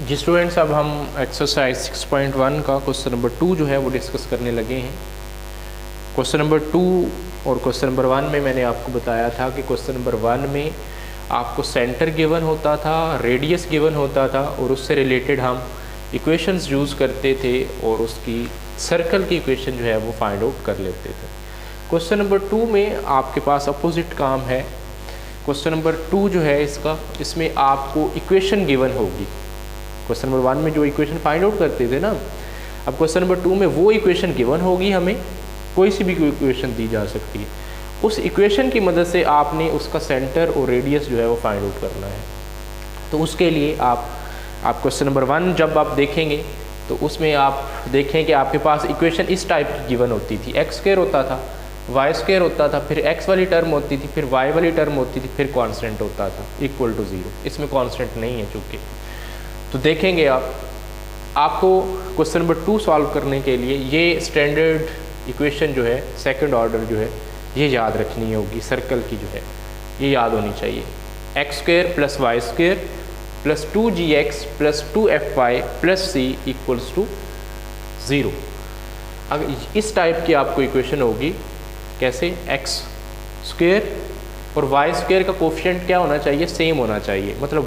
जी students, अब हम exercise 6.1 का क्वेश्चन नंबर 2 जो है वो डिस्कस करने लगे हैं। क्वेश्चन नंबर 2 और क्वेश्चन नंबर 1 में मैंने आपको बताया था कि क्वेश्चन नंबर 1 में आपको सेंटर गिवन होता था, रेडियस गिवन होता था और उससे रिलेटेड हम इक्वेशंस यूज़ करते थे और उसकी सर्कल की इक्वेशन जो है वो फाइंड आउट कर लेते थे। क्वेश्चन नंबर 2 में आपके पास अपोजिट काम है। क्वेश्चन नंबर 2 जो है इसमें आपको इक्वेशन गिवन होगी। क्वेश्चन नंबर 1 में जो इक्वेशन फाइंड आउट करते थे ना, अब क्वेश्चन नंबर 2 में वो इक्वेशन गिवन होगी, हमें कोई सी भी इक्वेशन दी जा सकती है। उस इक्वेशन की मदद से आपने उसका सेंटर और रेडियस जो है वो फाइंड आउट करना है। तो उसके लिए आप क्वेश्चन नंबर 1 जब आप देखेंगे तो उसमें आप देखें कि आपके पास इक्वेशन इस टाइप की गिवन होती थी। एक्स स्क्वायर होता था, वाई स्क्वायर होता था, फिर एक्स वाली टर्म होती थी, फिर वाई वाली टर्म होती थी, फिर कांस्टेंट होता था इक्वल टू 0। इसमें कांस्टेंट नहीं है चूँकि। तो देखेंगे आपको क्वेश्चन नंबर 2 सॉल्व करने के लिए ये स्टैंडर्ड इक्वेशन जो है सेकंड ऑर्डर जो है ये याद रखनी होगी। सर्कल की जो है ये याद होनी चाहिए। X square plus y square plus 2gx plus 2fy plus c equals to 0। अगर इस टाइप की आपको इक्वेशन होगी, कैसे, एक्स स्क्वायर और वाई स्क्वायर का कोफिशिएंट क्या होना चाहिए, सेम होना चाहिए, मतलब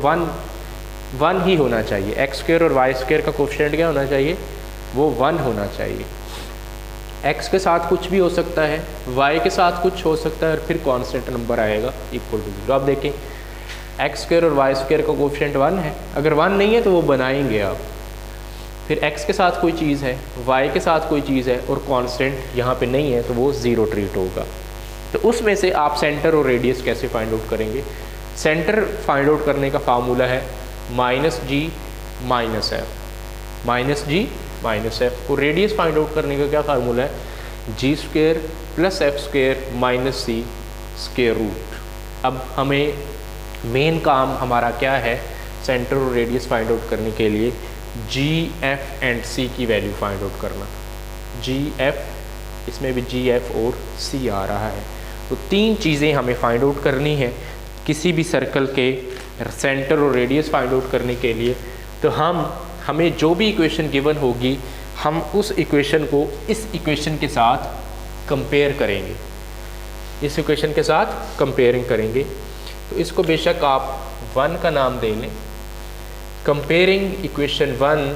वन ही होना चाहिए। एक्स स्क्वायर और वाई स्क्वायर का कोफिशिएंट क्या होना चाहिए, वो 1 होना चाहिए। एक्स के साथ कुछ भी हो सकता है, वाई के साथ कुछ हो सकता है और फिर कांस्टेंट नंबर आएगा इक्वल टू 0। आप देखें एक्स स्क्वायर और वाई स्क्वायर का कोफिशिएंट 1 है, अगर 1 नहीं है तो वो बनाएंगे आप। फिर एक्स के साथ कोई चीज़ है, वाई के साथ कोई चीज़ है और कांस्टेंट यहाँ पे नहीं है तो वो 0 ट्रीट होगा। तो उसमें से आप सेंटर और रेडियस कैसे फाइंड आउट करेंगे। सेंटर फाइंड आउट करने का फार्मूला है -g - f और रेडियस फाइंड आउट करने का क्या फार्मूला है, g square plus f square minus c square root. अब हमें मेन काम हमारा क्या है, सेंटर और रेडियस फाइंड आउट करने के लिए g, f एंड c की वैल्यू फाइंड आउट करना। g, f, इसमें भी g, f और c आ रहा है। तो 3 चीज़ें हमें फाइंड आउट करनी है किसी भी सर्कल के सेंटर और रेडियस फाइंड आउट करने के लिए। तो हमें जो भी इक्वेशन गिवन होगी हम उस इक्वेशन को इस इक्वेशन के साथ कंपेयर करेंगे, इस इक्वेशन के साथ कंपेयरिंग करेंगे। तो इसको बेशक आप 1 का नाम दे लें। कंपेयरिंग इक्वेशन 1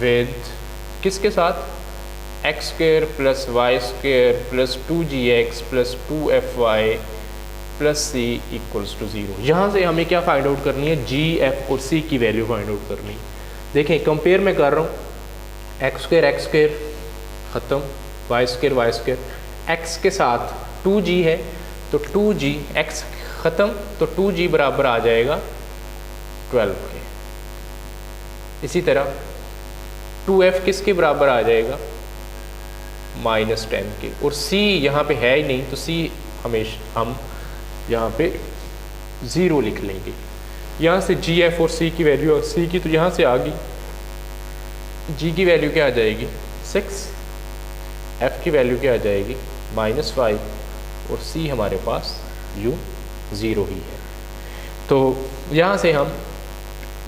विथ किसके साथ, x square plus y square plus 2gx plus 2fy plus c equals to 0। यहाँ से हमें क्या फाइंड आउट करनी है, g, f और c की वैल्यू फाइंड आउट करनी है। देखें कंपेयर मैं कर रहा हूँ, एक्स स्क्वायर ख़त्म, वाई स्क्वायर, x के साथ 2g है तो 2g, x ख़त्म तो 2g बराबर आ जाएगा 12 के। इसी तरह 2f किसके बराबर आ जाएगा, -10 के। और c यहाँ पे है ही नहीं तो c हमेशा हम यहाँ पे 0 लिख लेंगे। यहाँ से g, f और c की वैल्यू, c की तो यहाँ से आ गई, g की वैल्यू क्या आ जाएगी 6, f की वैल्यू क्या आ जाएगी -5 और c हमारे पास यूँ 0 ही है। तो यहाँ से हम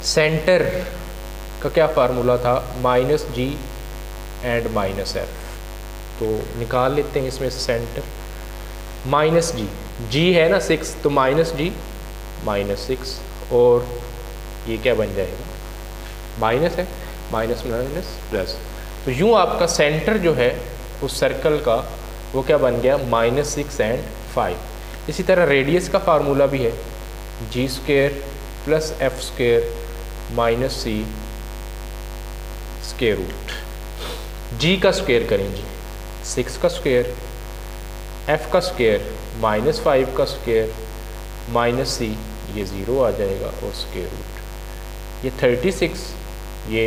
सेंटर का क्या फार्मूला था, -g एंड -f, तो निकाल लेते हैं इसमें से सेंटर। -g है ना 6 तो -g -6 और ये क्या बन जाएगा, माइनस है, माइनस प्लस। तो यूँ आपका सेंटर जो है उस सर्कल का वो क्या बन गया, -6 एंड 5। इसी तरह रेडियस का फार्मूला भी है g square plus f square minus c square root. g का स्क्वायर करेंगे 6 का स्क्वायर, f का स्क्वायर -5 का स्क्वायर माइनस c, ये 0 आ जाएगा और स्क्वायर रूट। ये 36, ये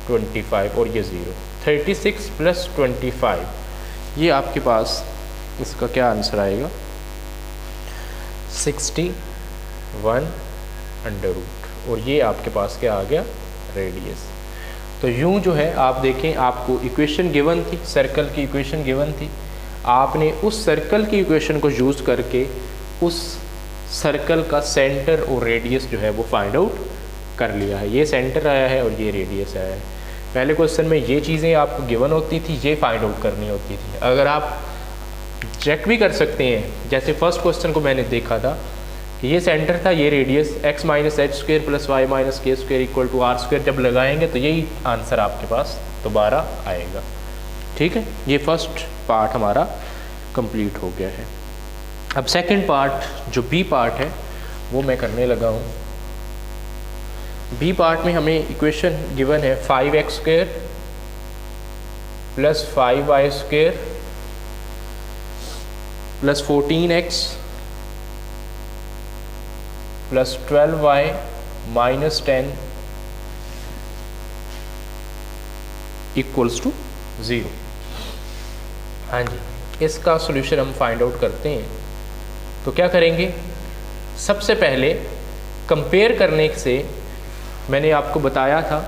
25 और ये 0। 36 प्लस 25, ये आपके पास इसका क्या आंसर आएगा, 61 अंडर रूट। और ये आपके पास क्या आ गया, रेडियस। तो यूँ जो है आप देखें, आपको इक्वेशन गिवन थी, सर्कल की इक्वेशन गिवन थी, आपने उस सर्कल की इक्वेशन को यूज़ करके उस सर्कल का सेंटर और रेडियस जो है वो फाइंड आउट कर लिया है। ये सेंटर आया है और ये रेडियस आया है। पहले क्वेश्चन में ये चीज़ें आपको गिवन होती थी, ये फाइंड आउट करनी होती थी। अगर आप चेक भी कर सकते हैं, जैसे फर्स्ट क्वेश्चन को मैंने देखा था कि ये सेंटर था, ये radius, x minus H square plus Y minus K square equal to R square जब लगाएंगे तो यही आंसर आपके पास दोबारा आएगा। ठीक है, ये फर्स्ट पार्ट हमारा कंप्लीट हो गया है। अब सेकंड पार्ट जो बी पार्ट है वो मैं करने लगा हूँ। बी पार्ट में हमें इक्वेशन गिवन है 5x square plus 5y square plus 14x plus 12y minus 10 equals to 0। हाँ जी, इसका सॉल्यूशन हम फाइंड आउट करते हैं। तो क्या करेंगे, सबसे पहले कंपेयर करने से मैंने आपको बताया था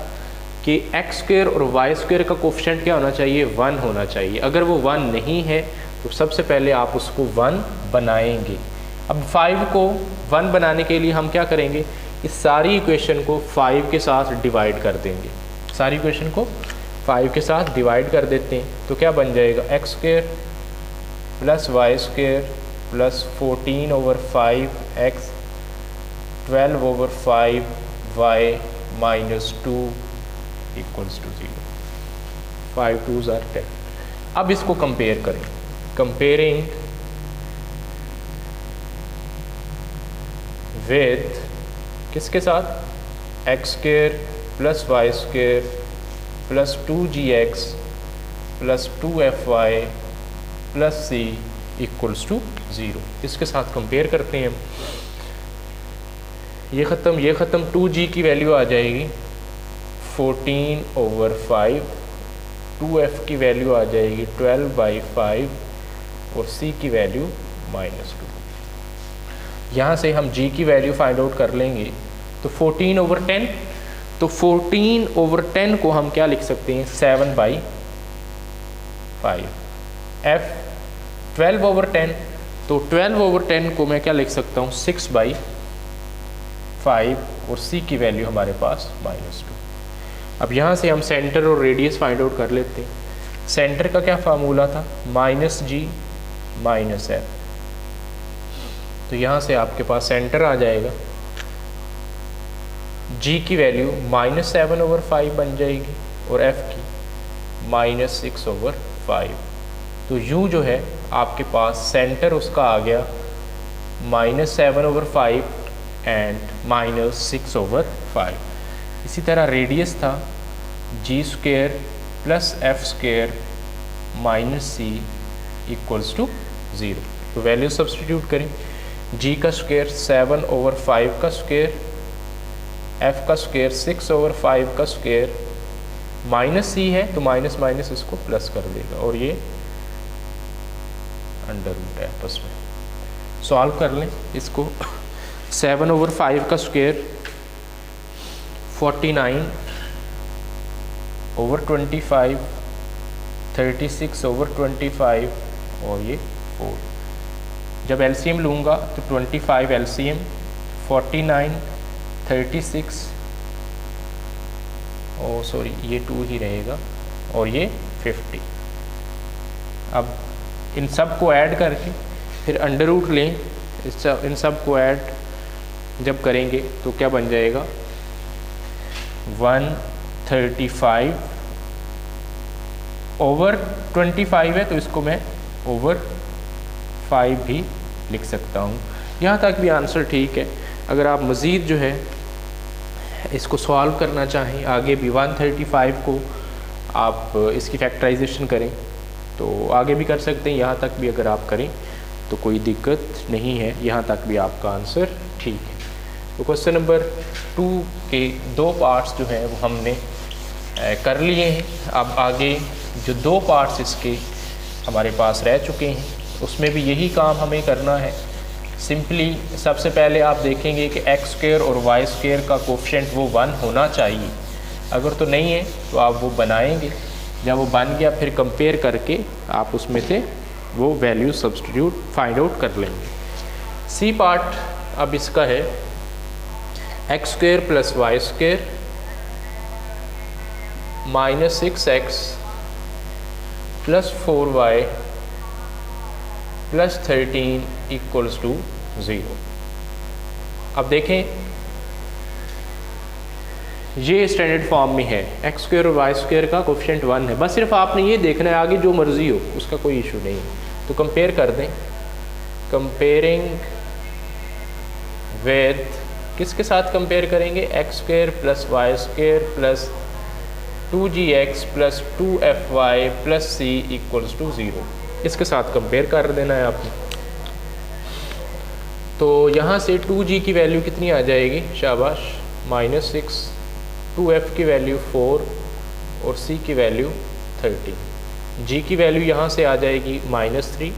कि x स्क्वेयर और y स्क्वेयर का कोफिशिएंट क्या होना चाहिए, 1 होना चाहिए। अगर वो 1 नहीं है तो सबसे पहले आप उसको 1 बनाएंगे। अब 5 को 1 बनाने के लिए हम क्या करेंगे, इस सारी इक्वेशन को 5 के साथ डिवाइड कर देंगे। सारी इक्वेशन को 5 के साथ डिवाइड कर देते हैं तो क्या बन जाएगा, x square plus y square plus 14 over 5x 12 over 5y minus 2 equals to 0। 5 2s are 10। अब इसको कंपेयर करें, कंपेयरिंग विथ किसके साथ, x square plus y square plus 2gx plus 2fy plus c equals to 0। इसके साथ compare करते हैं। ये ख़त्म 2g की वैल्यू आ जाएगी 14 ओवर 5, 2f की वैल्यू आ जाएगी 12/5 और c की वैल्यू -2। यहाँ से हम g की वैल्यू फाइंड आउट कर लेंगे। तो 14 ओवर 10, तो 14 ओवर 10 को हम क्या लिख सकते हैं, 7/5। f 12 ओवर 10, तो 12 ओवर 10 को मैं क्या लिख सकता हूँ, 6/5 और c की वैल्यू हमारे पास -2। अब यहाँ से हम सेंटर और रेडियस फाइंड आउट कर लेते हैं। सेंटर का क्या फार्मूला था, -g -f। तो यहाँ से आपके पास सेंटर आ जाएगा, g की वैल्यू -7 ओवर 5 बन जाएगी और f की -6 ओवर 5। तो u जो है आपके पास सेंटर उसका आ गया -7 ओवर 5 एंड -6 ओवर 5। इसी तरह रेडियस था g square plus f square minus c equals to 0। तो वैल्यू सब्सटीट्यूट करें, g का स्क्वेयर 7 ओवर 5 का स्क्वेयर, f का स्क्वेयर 6 ओवर 5 का स्क्वेयर, माइनस c है तो माइनस माइनस इसको प्लस कर देगा और ये अंडर रूट है आपस में। सॉल्व कर लें इसको। 7 ओवर 5 का स्क्वेयर 49 ओवर 25, 36 ओवर 25 और ये 4। जब एलसीएम लूँगा तो 25 एलसीएम, 49 36 सॉरी ये 2 ही रहेगा और ये 50। अब इन सब को ऐड करके फिर अंडर रूट लें, इन सब को ऐड जब करेंगे तो क्या बन जाएगा, 135 ओवर 25 है तो इसको मैं ओवर 5 भी लिख सकता हूँ। यहाँ तक भी आंसर ठीक है। अगर आप मज़ीद जो है इसको सॉल्व करना चाहें, आगे भी 135 को आप इसकी फैक्टराइजेशन करें तो आगे भी कर सकते हैं। यहाँ तक भी अगर आप करें तो कोई दिक्कत नहीं है, यहाँ तक भी आपका आंसर ठीक है। तो क्वेश्चन नंबर 2 के 2 पार्ट्स जो हैं वो हमने कर लिए हैं। अब आगे जो 2 पार्ट्स इसके हमारे पास रह चुके हैं उसमें भी यही काम हमें करना है। सिंपली सबसे पहले आप देखेंगे कि एक्स स्क्वेयर और वाई स्क्वेयर का कोफिशिएंट वो 1 होना चाहिए। अगर तो नहीं है तो आप वो बनाएंगे, जब वो बन गया फिर कंपेयर करके आप उसमें से वो वैल्यू सब्स्टिट्यूट फाइंड आउट कर लेंगे। सी पार्ट अब इसका है x square plus y square minus 6x plus 4y plus 13 equals to 0। अब देखें ये स्टैंडर्ड फॉर्म में है, एक्स स्क्वेयर और वाई स्क्वेयर का कोफिशिएंट 1 है। बस सिर्फ आपने ये देखना है, आगे जो मर्जी हो उसका कोई इशू नहीं है। तो कंपेयर कर दें, कंपेयरिंग विद किसके साथ कंपेयर करेंगे, x square plus y square plus 2gx plus 2fy plus c equals to 0, इसके साथ कंपेयर कर देना है आपने। तो यहाँ से 2g की वैल्यू कितनी आ जाएगी, शाबाश, -6, 2f की वैल्यू 4 और c की वैल्यू 13। g की वैल्यू यहाँ से आ जाएगी -3,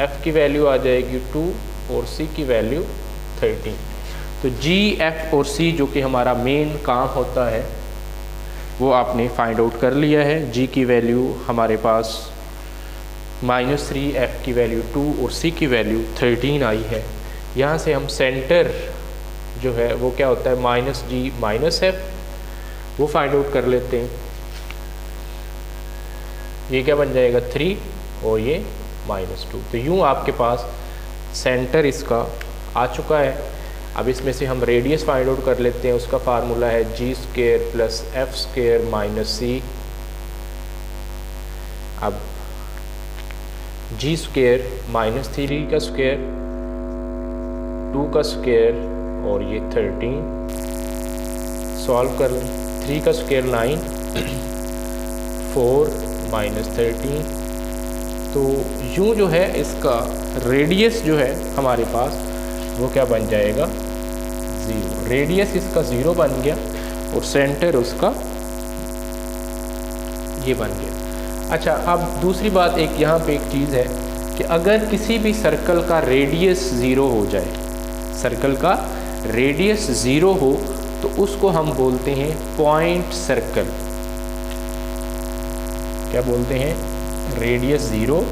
f की वैल्यू आ जाएगी 2 और c की वैल्यू 13। तो g, f और c जो कि हमारा मेन काम होता है वो आपने फाइंड आउट कर लिया है। g की वैल्यू हमारे पास -3, f की वैल्यू 2 और c की वैल्यू 13 आई है। यहाँ से हम सेंटर जो है वो क्या होता है, -g -f, वो फाइंड आउट कर लेते हैं। ये क्या बन जाएगा 3 और ये -2। तो यूँ आपके पास सेंटर इसका आ चुका है। अब इसमें से हम रेडियस फाइंड आउट कर लेते हैं। उसका फार्मूला है g square plus f square minus c। अब g स्क्वेयर -3 का स्क्वेयर, 2 का स्क्वेयर और ये 13, सॉल्व कर लें। 3 का स्क्वेयर 9, 4 -13। तो यूँ जो है इसका रेडियस जो है हमारे पास वो क्या बन जाएगा, 0। रेडियस इसका 0 बन गया और सेंटर उसका ये बन गया। अच्छा, अब दूसरी बात एक यहाँ पे एक चीज़ है कि अगर किसी भी सर्कल का रेडियस 0 हो जाए, सर्कल का रेडियस 0 हो तो उसको हम बोलते हैं पॉइंट सर्कल। क्या बोलते हैं, रेडियस 0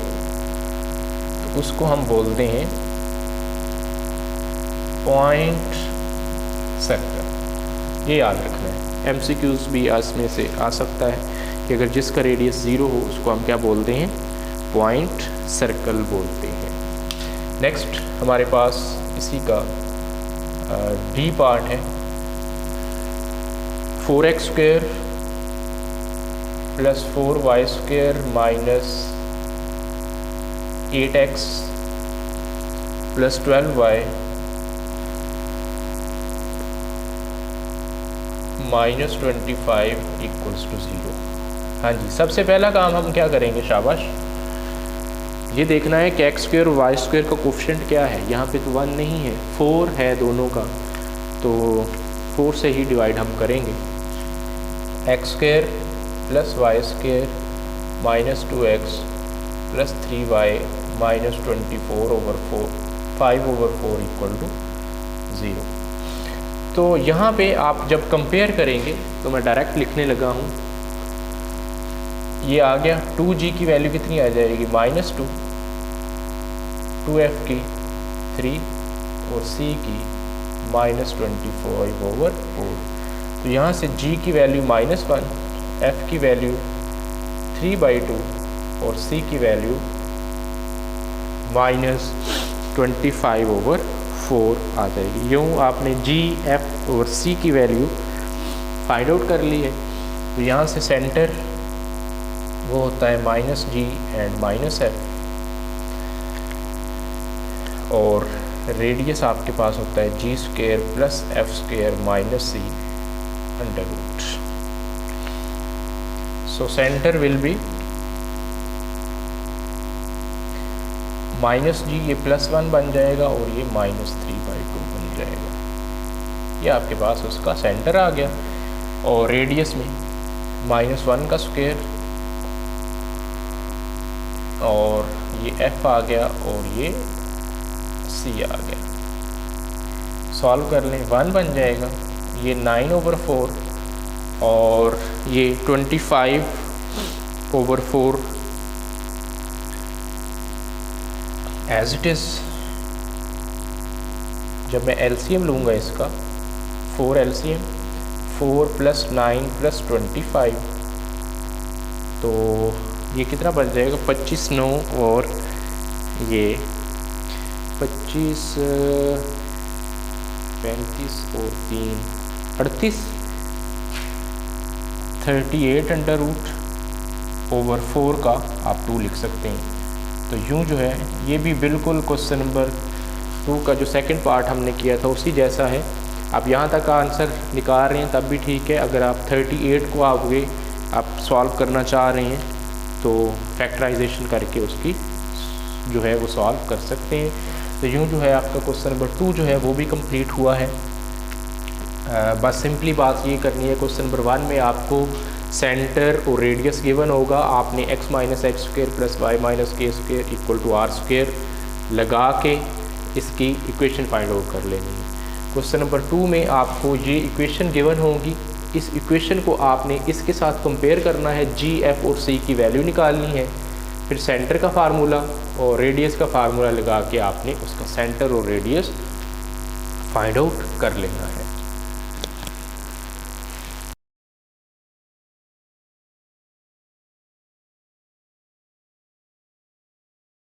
तो उसको हम बोलते हैं पॉइंट सर्कल। ये याद रखना है, MCQs भी इसमें से आ सकता है कि अगर जिसका रेडियस 0 हो उसको हम क्या बोलते हैं, पॉइंट सर्कल बोलते हैं। नेक्स्ट हमारे पास इसी का डी पार्ट है, 4x square plus 4y square minus 8x plus 12y -25 equals to 0। हाँ जी, सबसे पहला काम हम क्या करेंगे, शाबाश, ये देखना है कि एक्स स्क्वेयर और वाई स्क्वेयर का कोफिशिएंट क्या है। यहाँ पे तो 1 नहीं है, 4 है दोनों का, तो 4 से ही डिवाइड हम करेंगे। X square plus y square -2x plus 3y -24/4 5/4 equal to 0। तो यहाँ पे आप जब कंपेयर करेंगे तो मैं डायरेक्ट लिखने लगा हूँ, ये आ गया 2g की वैल्यू कितनी आ जाएगी, -2, 2f की 3 और c की -25/4। तो यहाँ से g की वैल्यू -1, f की वैल्यू 3/2 और c की वैल्यू -25/4 आ जाएगी। यूँ आपने g, f और c की वैल्यू फाइंड आउट कर ली है। तो यहाँ से सेंटर वो होता है -g एंड -f और रेडियस आपके पास होता है g square plus f square minus c under root. So centre will be -g, ये +1 बन जाएगा और ये -3/2 बन जाएगा। ये आपके पास उसका सेंटर आ गया। और रेडियस में -1 का स्क्वायर और ये f आ गया और ये c आ गया। सॉल्व कर लें, 1 बन जाएगा, ये 9/4 और ये 25/4 एज इट इज़ जब मैं एलसीएम लूँगा इसका 4 एलसीएम 4 + 9 + 25 तो ये कितना बच जाएगा 25 9 और ये 25 35 और 3 38 38/4 का आप 2 लिख सकते हैं। तो यूँ जो है ये भी बिल्कुल क्वेश्चन नंबर 2 का जो सेकंड पार्ट हमने किया था उसी जैसा है। आप यहाँ तक का आंसर निकाल रहे हैं तब भी ठीक है। अगर आप 38 को आप सॉल्व करना चाह रहे हैं तो फैक्टराइजेशन करके उसकी जो है वो सॉल्व कर सकते हैं। तो यूँ जो है आपका क्वेश्चन नंबर 2 जो है वो भी कंप्लीट हुआ है। बस सिंपली बात ये करनी है, क्वेश्चन नंबर 1 में आपको सेंटर और रेडियस गिवन होगा, आपने x - h² + y - k² = r² लगा के इसकी इक्वेशन फाइंड आउट कर लेनी है। क्वेश्चन नंबर 2 में आपको ये इक्वेशन गिवन होगी, इस इक्वेशन को आपने इसके साथ कंपेयर करना है, g, f और c की वैल्यू निकालनी है, फिर सेंटर का फार्मूला और रेडियस का फार्मूला लगा के आपने उसका सेंटर और रेडियस फाइंड आउट कर लेना है।